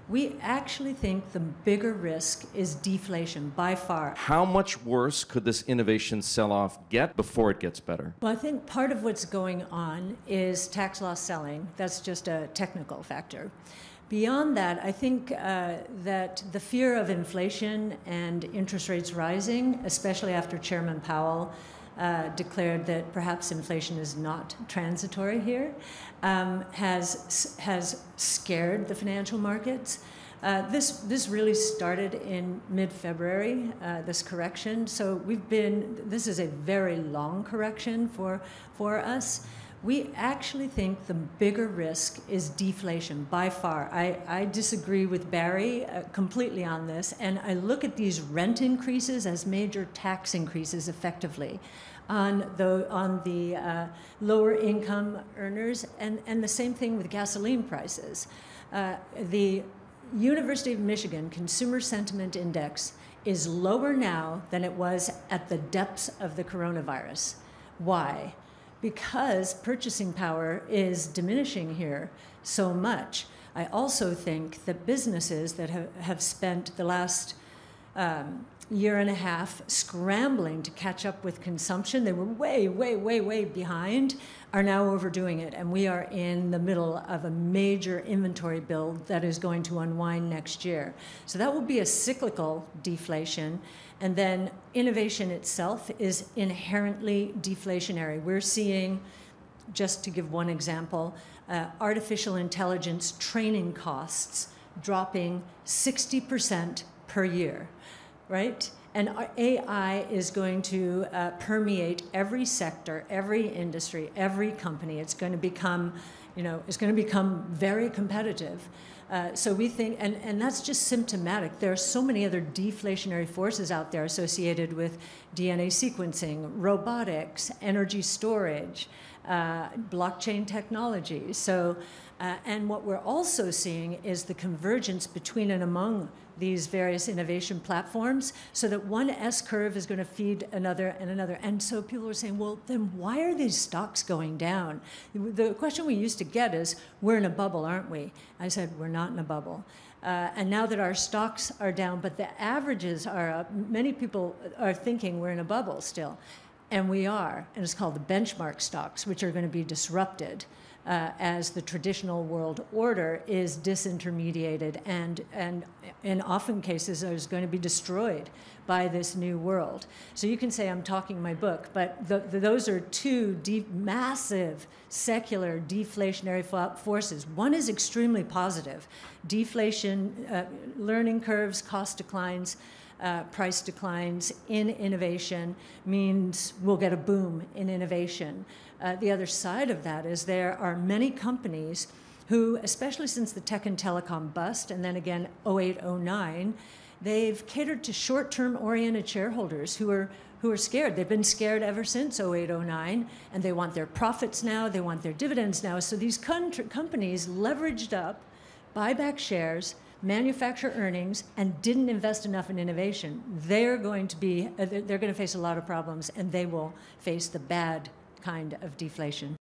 We actually think the bigger risk is deflation by far. How much worse could this innovation sell-off get before it gets better? Well, I think part of what's going on is tax loss selling. That's just a technical factor. Beyond that, I think that the fear of inflation and interest rates rising, especially after Chairman Powell declared that perhaps inflation is not transitory here, has scared the financial markets. This really started in mid-February, this correction. So this is a very long correction for us. We actually think the bigger risk is deflation by far. I disagree with Barry completely on this, and I look at these rent increases as major tax increases effectively on the lower income earners, and the same thing with gasoline prices. The University of Michigan Consumer Sentiment Index is lower now than it was at the depths of the coronavirus. Why? Because purchasing power is diminishing here so much. I also think that businesses that have spent the last year and a half scrambling to catch up with consumption, they were way behind, are now overdoing it. And we are in the middle of a major inventory build that is going to unwind next year. So that will be a cyclical deflation. And then innovation itself is inherently deflationary. We're seeing, just to give one example, artificial intelligence training costs dropping 60% per year, right? And AI is going to permeate every sector, every industry, every company. It's going to become, very competitive. So we think, and that's just symptomatic. There are so many other deflationary forces out there associated with DNA sequencing, robotics, energy storage, blockchain technology. So, and what we're also seeing is the convergence between and among these various innovation platforms, so that one S-curve is going to feed another and another. And so people are saying, well, then why are these stocks going down? The question we used to get is, we're in a bubble, aren't we? I said, we're not in a bubble. And now that our stocks are down, but the averages are up, many people are thinking we're in a bubble still. And we are, and it's called the benchmark stocks, which are going to be disrupted as the traditional world order is disintermediated and in often cases is going to be destroyed by this new world. So you can say I'm talking my book, but those are two massive secular deflationary forces. One is extremely positive. Deflation, learning curves, cost declines, price declines in innovation means we'll get a boom in innovation. The other side of that is there are many companies who, especially since the tech and telecom bust, and then again 08, 09, they've catered to short-term oriented shareholders who are scared. They've been scared ever since 08, 09, and they want their profits now, they want their dividends now. So these companies leveraged up, buy back shares, manufacture earnings, and didn't invest enough in innovation. They're going to face a lot of problems, and they will face the bad kind of deflation.